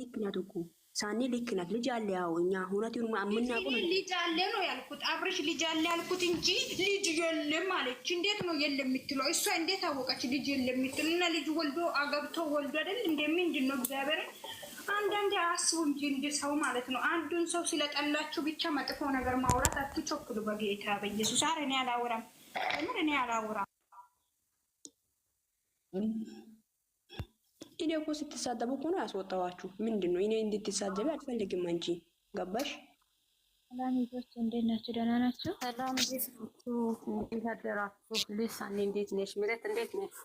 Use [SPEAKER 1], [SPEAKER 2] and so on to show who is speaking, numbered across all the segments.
[SPEAKER 1] ልክ ናት እኮ ሳኒ ልክ ናት። ልጅ አለ ያው እኛ ሁነቱን ማምናቁ
[SPEAKER 2] ልጅ አለ ነው ያልኩት። አብርሽ ልጅ አለ ያልኩት እንጂ ልጅ የለም አለች። እንዴት ነው የለም የምትለው? እሷ እንዴት አወቀች ልጅ የለም የምትለው? እና ልጅ ወልዶ አገብቶ ወልዶ አይደል እንደምንድን ነው? እግዚአብሔር አንዳንዴ አስቡ እንጂ እንደ ሰው ማለት ነው። አንዱን ሰው ስለጠላችሁ ብቻ መጥፎ ነገር ማውራት አትቸኩሉ። በጌታ በኢየሱስ አረ እኔ አላወራም። እኔ አላወራም።
[SPEAKER 1] እኔ እኮ ስትሳደቡ እኮ ነው ያስወጣዋችሁ። ምንድን ነው እኔ እንድትሳደቢ አልፈልግም። አንቺ ገባሽ?
[SPEAKER 3] ሰላም ልጆች እንዴት ናችሁ? ደህና ናችሁ?
[SPEAKER 4] ሰላም እንዴት ናችሁ? እንዴት አደራችሁ? ልሳኔ እንዴት ነሽ? ምረት እንዴት ነሽ?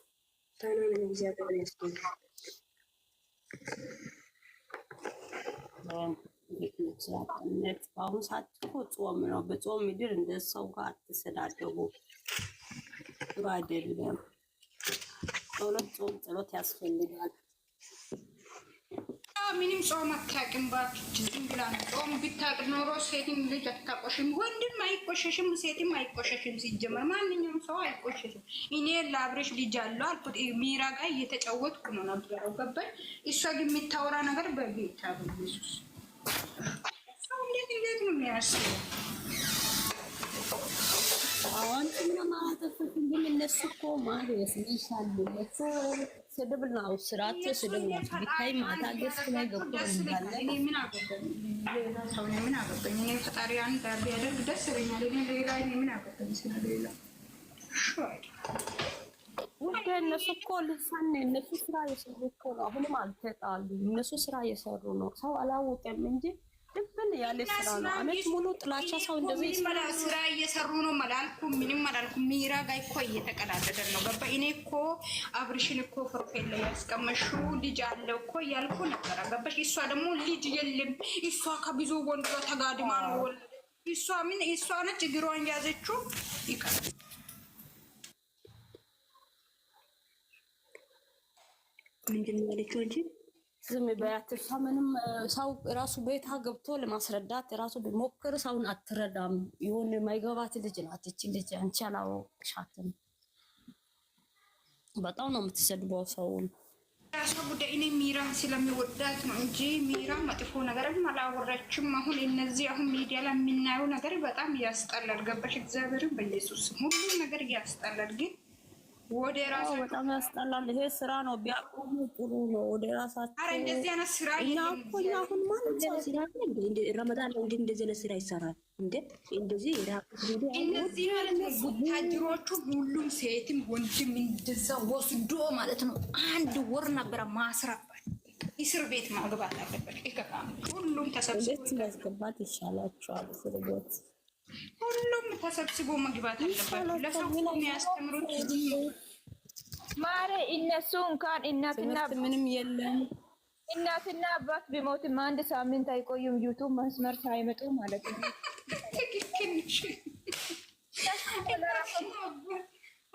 [SPEAKER 1] ታናን እግዚአብሔር ይመስገን።
[SPEAKER 4] እንዴት ነሽ? ያቀነት በአሁኑ ሰዓት እኮ ጾም ነው። በጾም ምድር እንደ ሰው ጋር አትሰዳደቡ። ጥሩ አይደለም። ጸሎት ያስፈልጋል።
[SPEAKER 2] ምንም ጾም አታውቅም ባክች። ዝም ብላ ነው ጾም ብታውቅ ኖሮ ሴትም ልጅ አታቆሽም፣ ወንድም አይቆሸሽም፣ ሴትም አይቆሸሽም። ሲጀመር ማንኛውም ሰው አይቆሸሽም። እኔ ለአብርሽ ልጅ አለው አልኩት። ሚራ ጋር እየተጫወትኩ ነው ነበረው ገባኝ። እሷ ግን የምታወራ ነገር በጌታ በኢየሱስ ሰው እንዴት ነው የሚያስበው?
[SPEAKER 4] አሁን ምን ማለት ነው? እነሱ እኮ ማለት ይሻሉ እኮ ስድብ ነው ስራቸው፣ ስድብ ነው። ቢታይ ማታ ገስ ላይ ገብቶ እንዳለ
[SPEAKER 2] እኔ ምን አገባኝ? ሌላ ሰው ነው ምን አገባኝ? እኔ ፈጣሪያን ጋር ቢያደርግ ደስ ይለኛል። እኔ ሌላ ምን አገባኝ? ስለሌላ
[SPEAKER 4] ወደ እነሱ እኮ ልሳን እነሱ ስራ እየሰሩ እኮ ነው። አሁንም አልተጣሉ። እነሱ ስራ እየሰሩ ነው። ሰው አላወቀም እንጂ ድብን ያለ ስራ ነው። አመት ሙሉ ጥላቻ ሰው እንደዚህ
[SPEAKER 2] ስራ እየሰሩ ነው መላልኩም ምንም መላልኩም። ሚራ ጋር እኮ እየተቀዳደደ ነው ገባ። እኔ እኮ አብርሽን እኮ ፕሮፋይል ላይ ያስቀመሽው ልጅ አለው እኮ ያልኩ ነበር ገባሽ። እሷ ደግሞ ልጅ የለም እሷ ከብዙ ወንድ ጋር ተጋድማ ነው እሷ ምን እሷ ነች እግሯን ያዘችው ይቀር
[SPEAKER 1] ምንድን ነው ያለችው እንጂ
[SPEAKER 4] ዝም በያት። እሷ ምንም ሰው ራሱ ቤታ ገብቶ ለማስረዳት ራሱ ቢሞክር ሰውን አትረዳም። ይሁን የማይገባት ልጅ ናት እቺ ልጅ። አንቺ አላወቅሻትም። በጣም ነው የምትሰድበው ሰውን።
[SPEAKER 2] ራሷ ጉዳይ እኔ ሚራ ስለሚወዳት ነው እንጂ ሚራ መጥፎ ነገርም አላወራችም። አሁን እነዚህ አሁን ሚዲያ ላይ የምናየው ነገር በጣም ያስጠላል ገባሽ? እግዚአብሔርን በኢየሱስ ሁሉም ነገር ያስጠላል ግን ወደ ራሱ
[SPEAKER 4] በጣም ያስጠላል። ይሄ ስራ ነው ቢያቆሙ ጥሩ ነው። ወደ ራሳቸው
[SPEAKER 2] አረ እንደዚህ አይነት ስራ
[SPEAKER 4] አሁን ማለት ነው
[SPEAKER 1] ስራ እንደ ረመዳን ነው እንዴ? እንደዚህ አይነት ስራ ይሰራል እንዴ? እንደዚህ
[SPEAKER 2] እነዚህ ማለት ነው ቡታጅሮቹ ሁሉም ሴትም ወንድም እንደዛ ወስዶ ማለት ነው 1 ወር ነበረ ማስራባት እስር ቤት ማግባት አለበት። ይከካም ሁሉም ተሰብስቦ
[SPEAKER 4] ማስገባት ይሻላቸዋል። እስር ቤት
[SPEAKER 2] ሁሉም ተሰብስቦ መግባት አለበት። ለሰው የሚያስተምሩት
[SPEAKER 3] ማረ እነሱ እንኳን እናትና
[SPEAKER 4] ምንም የለም።
[SPEAKER 3] እናትና አባት ቢሞትም 1 ሳምንት አይቆዩም ዩቱብ መስመር ሳይመጡ ማለት ነው።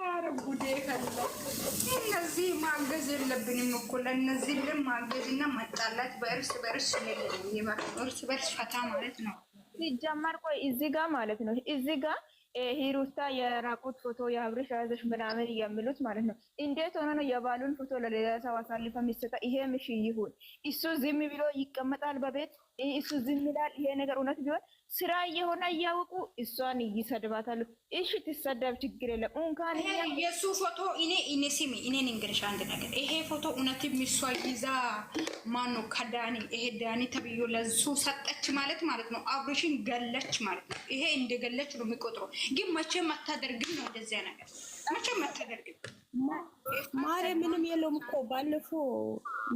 [SPEAKER 2] ኧረ ጉዴ ፈላ። እነዚህ ማገዝ የለብንም እኮ ለእነዚህ ማገዝና መጣላት በእርስ በርስ እርስ በርስ ፈታ ማለት ነው።
[SPEAKER 3] ሲጀመር ቆይ እዚህ ጋር ማለት ነው እዚህ ጋር ሂሩታ የራቁት ፎቶ የአብርሽ ያዘሽ ምናምን የሚሉት ማለት ነው። እንዴት ሆነ ነው የባሉን ፎቶ ለሌላ ሰው አሳልፈ የሚሰጣ? ይሄ ምሽ ይሁን እሱ ዝም ብሎ ይቀመጣል በቤት እሱ ዝም ይላል። ይሄ ነገር እውነት ቢሆን ስራ እየሆነ እያወቁ እሷን ይሰድባታሉ። እሺ ትሰደብ ችግር የለም። እንኳን
[SPEAKER 2] የሱ ፎቶ እኔ ሲሚ እኔ እንግዲህ አንድ ነገር ይሄ ፎቶ እውነትም እሷ ይዛ ማነው ከዳኒ ይሄ ዳኒ ተብዮ ለሱ ሰጠች ማለት ነው። አብርሽን ገለች ማለት ነው። ይሄ እንደገለች ነው የሚቆጥረው። ግን መቼም አታደርግም ነው እንደዚያ ነገር መቼም አታደርግም።
[SPEAKER 4] ማሬ ምንም የለውም እኮ ባለፈው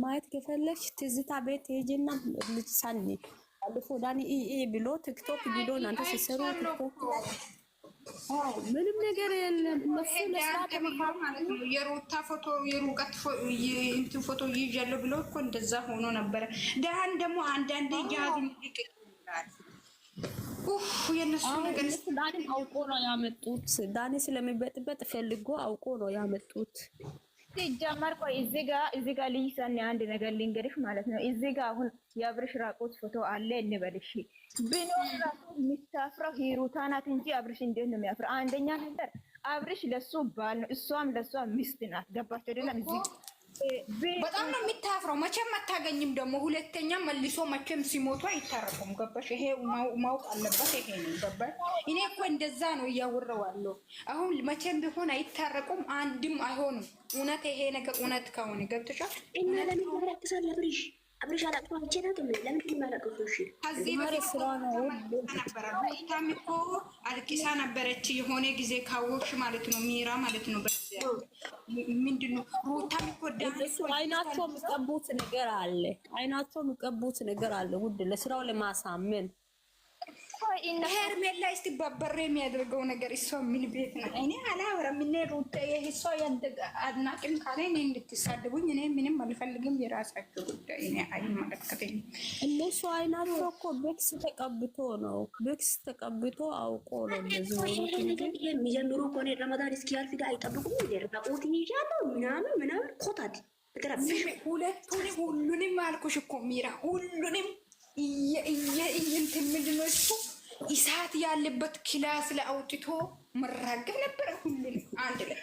[SPEAKER 4] ማየት ከፈለሽ ትዝታ ቤት ሄጂና ልጅ ሳኒ ባለፈው ዳኒ ብሎ ቲክቶክ ቪዲዮ እናንተ ሲሰሩ ቲክቶክ ምንም ነገር የለም። እነሱ ለስራት
[SPEAKER 2] ማለት ነው። የሩታ ፎቶ የሩቀት ፎቶ ይዣለሁ ብሎ እኮ እንደዛ ሆኖ ነበረ። ዳን ደግሞ አንዳንዴ ያዝ ይልቀቃል። የነሱ ነገር
[SPEAKER 4] ዳኒ አውቆ ነው ያመጡት። ዳኒ ስለሚበጥበጥ ፈልጎ አውቆ ነው ያመጡት።
[SPEAKER 3] ሲጀመር ቆይ እዚህ ጋር ልይሳኔ አንድ ነገር ልንገርሽ ማለት ነው። እዚህ ጋር አሁን የአብርሽ ራቁት ፎቶ አለ እንበልሽ ቢኖር ራሱ የሚታፍረው ሂሩታ ናት እንጂ አብርሽ እንዴት ነው የሚያፍረው? አንደኛ ነገር አብርሽ ለሱ ባል ነው፣ እሷም ለሷ ሚስት ናት። ገባችሁ አይደለም? እዚህ
[SPEAKER 2] በጣም ነው የሚታፍረው። መቼም አታገኝም ደግሞ ሁለተኛ መልሶ መቼም ሲሞቱ አይታረቁም። ገባሽ? ይሄ ማወቅ አለበት። ይሄ ነው ገባሽ? እኔ እኮ እንደዛ ነው እያወራዋለሁ። አሁን መቼም ቢሆን አይታረቁም፣ አንድም አይሆኑም። እውነት ይሄ ነገር እውነት ከሆነ ገብተሻል
[SPEAKER 1] እና ለምን ያለቅሳል አብርሽ? አብርሽ አላቅቶ አንቺናት ለምን የሚያለቅሱ? እሺ
[SPEAKER 2] ከዚህ በፊት ነበረ ሩታም እኮ አልቅሳ ነበረች የሆነ ጊዜ ካወቅሽ ማለት ነው። ሚራ ማለት ነው። በዚያ ምንድነው ሩታም እኮ
[SPEAKER 4] እሱ አይናቸው የሚቀቡት ነገር አለ። አይናቸው የሚቀቡት ነገር አለ። ውድ ለስራው ለማሳመን
[SPEAKER 2] ሄርሜላ እስቲ ባበረ የሚያደርገው ነገር እሷ ምን ቤት ነው? እኔ አላወራም። ምን ሩታ ይሄ ሰው ያንተ አድናቂም ካለ እኔ እንድትሳደቡኝ እኔ ምንም አልፈልግም። የራሳቸው ጉዳይ እኔ አይመለከተኝም።
[SPEAKER 4] እነሱ አይናቸው እኮ ቤክስ ተቀብቶ ነው። ቤክስ ተቀብቶ አውቆ ነው እንደዚህ ነው።
[SPEAKER 1] ይሄ የሚጀምሩ ከሆነ ረመዳን እስኪያልፍ ጋ አይጠብቁም። ይደርቃቁት ይያለው ምናምን ኮታት ተረብሽ
[SPEAKER 2] ሁሉንም አልኩሽ እኮ ሚራ ሁሉንም እንትን ምንድን ነው እሱ እሳት ያለበት ክላስ ላይ አውጥቶ መራገብ ነበረ። ሁሉንም አንድ ላይ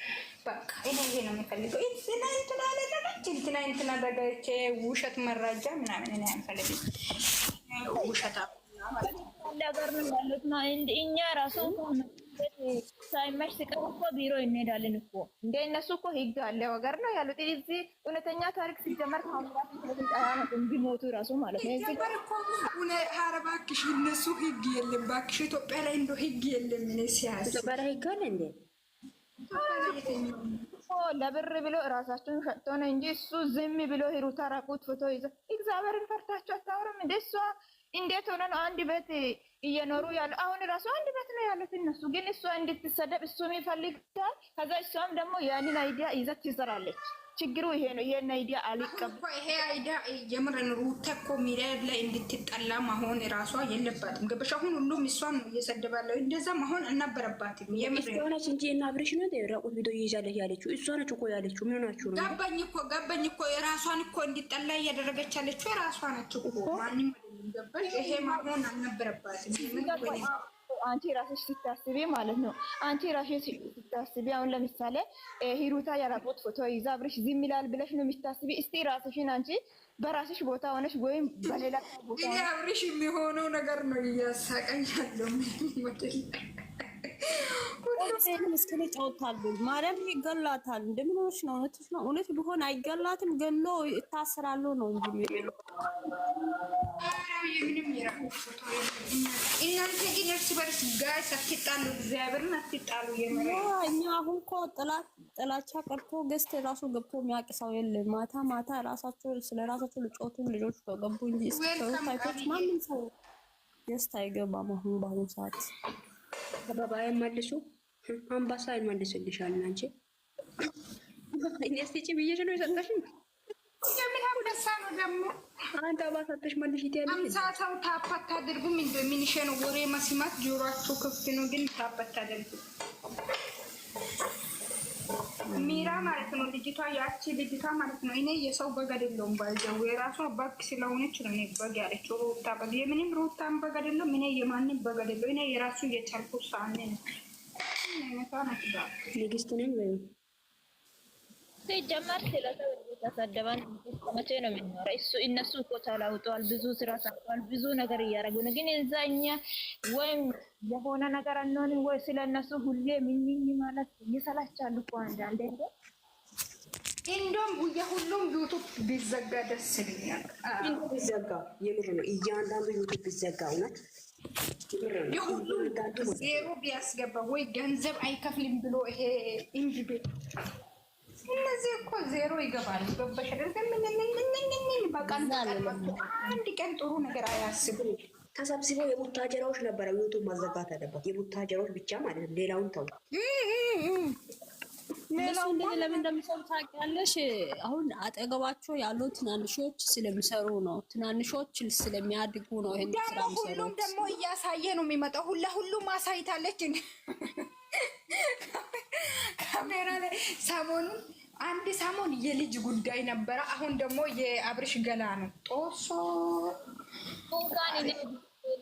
[SPEAKER 2] በቃ ይሄ ነው የሚፈልገው። እንትና አደረገች ውሸት መራጃ ምናምን እኔ አንፈልግም። ውሸታ
[SPEAKER 3] ነገር ነው ማለት ነው። እኛ ራሱ ሳይመሽ ሲቀር እኮ ቢሮ እንሄዳለን እኮ እንደ እነሱ እኮ ህግ አለ ወገር ነው ያሉት። እዚህ እውነተኛ ታሪክ ሲጀመር ታምራት ቢሞቱ ራሱ ማለት ነው። እዚህ
[SPEAKER 2] ጋር እኮ እባክሽ እነሱ ህግ የለም እባክሽ። ኢትዮጵያ ላይ እንደው ህግ የለም። ምን ሲያስ
[SPEAKER 1] ኢትዮጵያ ላይ ህግ አለ እንዴ?
[SPEAKER 3] ለብር ብሎ እራሳቸውን ሸጦ ነው እንጂ እሱ ዝም ብሎ ሂሩታ ራቁት ፎቶ ይዘ እግዚአብሔርን ፈርታችሁ አታወሩም እንዴ? እሷ እንዴት ሆነ ነው አንድ ቤት እየኖሩ ያሉ? አሁን ራሱ አንድ ቤት ነው ያሉት እነሱ። ግን እሷ እንድትሰደብ እሱም ይፈልጋል። ከዛ እሷም ደግሞ ያንን አይዲያ ይዘት ትሰራለች። ችግሩ ይሄ ነው። ይሄን አይዲያ አልቀበል።
[SPEAKER 2] ይሄ አይዲያ የምርን ሩታ እኮ ሚዲያ ላይ እንድትጠላ መሆን ራሷ የለባትም። ገበሻ አሁን ሁሉም እሷን ነው እየሰደባለው። እንደዛ መሆን አልነበረባትም። የምርን
[SPEAKER 1] እሷ እንጂ እና አብርሽ ነው ራቁት ቪዲዮ ይይዛለች ያለችው እሷ ነች እኮ ያለችው። ምን ሆናችሁ ነው?
[SPEAKER 2] ገባኝ እኮ የራሷን እኮ እንድጠላ እያደረገች ያለችው የራሷ ነች እኮ ማንም ገባሽ? ይሄ መሆን አልነበረባትም።
[SPEAKER 3] አንቺ ራስሽ ስታስቢ ማለት ነው። አንቺ ራስሽ ስታስቢ አሁን ለምሳሌ ሂሩታ ያራቁት ፎቶ ይዛ አብርሽ ዝም ይላል ብለሽ ነው የምታስቢ? እስቲ ራስሽን አንቺ በራስሽ ቦታ ሆነሽ ወይም በሌላ ቦታ
[SPEAKER 2] እኔ አብርሽ የሚሆነው ነገር ነው እያሳቀኝ ያለው
[SPEAKER 4] ምስኪን ጫውታል። ማርያም ይገላታል። እንደምንሆንሽ ነው? እውነትሽ ነው። እውነት ቢሆን አይገላትም፣ ገሎ ይታሰራሉ ነው እንጂ የሚለው።
[SPEAKER 2] እናንተ ግን እርስ በርስ ጋር አትጣሉ፣ እግዚአብሔርን አትጣሉ።
[SPEAKER 4] እኛ አሁን እኮ ጥላቻ ቀርቶ ገዝት ራሱ ገብቶ የሚያውቅ ሰው የለም። ማታ ራሳቸው ስለ ራሳቸው ልጮቱ ልጆች ገቡ እንጂ ታይቶች ማንም ሰው ገዝት አይገባም። አሁን በአሁኑ ሰዓት
[SPEAKER 1] አባባይ መልሱ አምባሳ ይመልስልሻል። አንቺ እኔ እስቲ ብዬሽ ነው የሰጠሽኝ።
[SPEAKER 2] የምን አንበሳ ነው ደግሞ?
[SPEAKER 1] አንተ አባሳተሽ መልሽ ይያለሽ።
[SPEAKER 2] አምሳታው ታፓት አድርጉም እንደ ሚኒሽ ነው ወሬ መስማት ጆሮአችሁ ክፍት ነው፣ ግን ታፓት አድርጉ። ሚራ ማለት ነው ልጅቷ፣ ያቺ ልጅቷ ማለት ነው። እኔ የሰው በግ አይደለሁም ባይዘው የራሷ በግ ስለሆነች ነው እኔ በግ ያለችው። ሩታ በግ የምንም ሩታን በግ አይደለም። እኔ የማንም በግ አይደለሁም። እኔ የራሱ የቻልኩ ሳኔ ነው።
[SPEAKER 1] ንግስት ነኝ ወይ
[SPEAKER 3] ሲጀመር ስለሰው ተሰደባን መቼ ነው የሚኖረው? እነሱ እኮ ተለውጠዋል፣ ብዙ ስራ ሰርተዋል፣ ብዙ ነገር እያደረጉ ነው። ግን እዛኛ ወይም የሆነ ነገር አንሆንም ወይ ስለነሱ ሁሌ ምንኝ ማለት ይሰላቻል እኮ አንዳንዴ።
[SPEAKER 2] እንደውም የሁሉም ዩቱብ ቢዘጋ ደስ ይለኛል።
[SPEAKER 1] ቢዘጋ የምር ነው። እያንዳንዱ ዩቱብ ቢዘጋ እውነት
[SPEAKER 2] የሁሉም ዜሮ ቢያስገባ ወይ ገንዘብ አይከፍልም ብሎ ይሄ እምቢ ቤት እነዚህ እኮ ዜሮ ይገባሉ። ገባሽ አይደል? በቃ አንድ ቀን ጥሩ ነገር አያስቡ።
[SPEAKER 1] ተሰብስበው የቡታጀራዎች ነበረ ዩቱብ ማዘጋት አለበት። የቡታጀራዎች ብቻ ማለት ነው። ሌላውን ተው።
[SPEAKER 4] ሌላው እንደዚህ ለምን እንደሚሰሩ ታውቂያለሽ? አሁን አጠገባቸው ያሉ ትናንሾች ስለሚሰሩ ነው። ትናንሾች ስለሚያድጉ ነው ይሄን ስራ የሚሰሩት።
[SPEAKER 2] ሁሉም ደግሞ እያሳየ ነው የሚመጣው። ሁሉም አሳይታለች። ካሜራ ላይ ሰሞኑን አንድ ሰሞን የልጅ ጉዳይ ነበረ። አሁን ደግሞ የአብርሽ ገላ ነው ጦሶ
[SPEAKER 3] እንኳን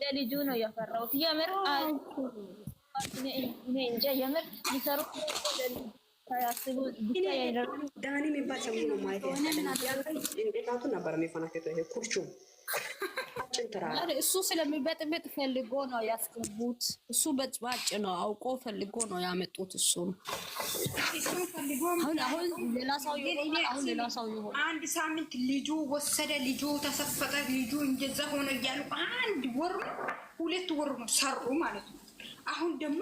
[SPEAKER 3] ለልጁ ነው ያፈራሁት። የምር እኔ እንጃ የምር ሊሰሩ ሳያስቡ ብቻ ያደረጉ
[SPEAKER 1] ዳኒ የሚባል ሰው ነው ማለት ነው። ጭንቅላቱን ነበር የሚፈናከተው ይሄ ኩርቹ
[SPEAKER 4] እሱ ስለሚበጥብጥ ፈልጎ ነው ያስገቡት። እሱ በጭባጭ ነው አውቆ ፈልጎ ነው ያመጡት። እሱ አሁን ሌላ ሰው ይሆን
[SPEAKER 2] አንድ ሳምንት ልጁ ወሰደ፣ ልጁ ተሰፈጠ፣ ልጁ እንደዛ ሆነ እያሉ አንድ ወር 2 ወር ነው ሰሩ ማለት ነው። አሁን ደግሞ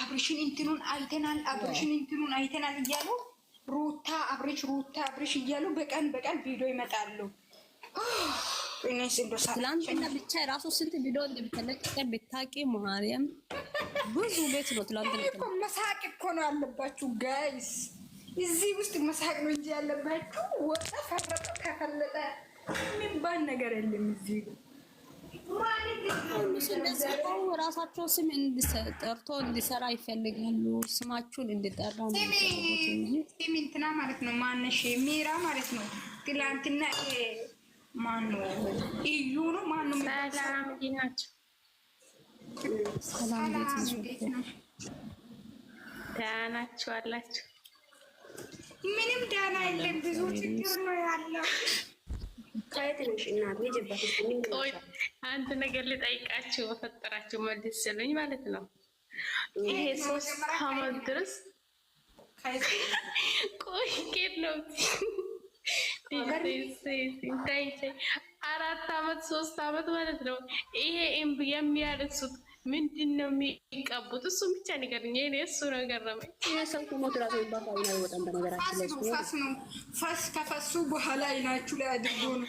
[SPEAKER 2] አብርሽን እንትኑን አይተናል እያሉ ሩታ አብርሽ እያሉ በቀን ቪዲዮ ይመጣሉ።
[SPEAKER 4] ትላንትና ብቻ የራሱ ስንት ቪዲዮ እንደሚተለቀቀ ብታውቂ ማርያም ብዙ ቤት ነው። ትላንትና
[SPEAKER 2] መሳቅ እኮ ነው ያለባችሁ ጋይስ፣ እዚህ ውስጥ መሳቅ ነው እንጂ ያለባችሁ ወጣ ፈረጠ ከፈለጠ የሚባል ነገር የለም። እዚህ ራሳቸው ስም ጠርቶ እንዲሰራ ይፈልጋሉ። ስማችሁን እንዲጠራ ነው ስም እንትና ማለት ነው። ማነሽ ሚራ ማለት ነው። ትላንትና ማኑ እዩ ነው ማኑ ሰላም ናቸው።
[SPEAKER 4] ሰላም ቤት ነው
[SPEAKER 3] ዳናችሁ አላችሁ።
[SPEAKER 2] ምንም ዳና የለም። ብዙ ችግር ነው ያለው።
[SPEAKER 1] ከየትንሽ እናት ልጅበት
[SPEAKER 5] ቆይ አንድ ነገር ልጠይቃችሁ በፈጠራችሁ መልስልኝ ማለት ነው። ይሄ 3 ዓመት ድረስ ቆይ ኬት ነው 4 ዓመት 3 ዓመት ማለት ነው። ይሄ የሚያለቅሱት ምንድን ነው የሚቀቡት? እሱ ብቻ ንገረኝ። እኔ እሱ ነው ገረመኝ።
[SPEAKER 1] ሰው ሞት ራሱ ይባፋ አይወጣም። በነገራችን ላይ
[SPEAKER 2] ፈስ ከፈሱ በኋላ አይናችሁ ላይ አድርጎ ነው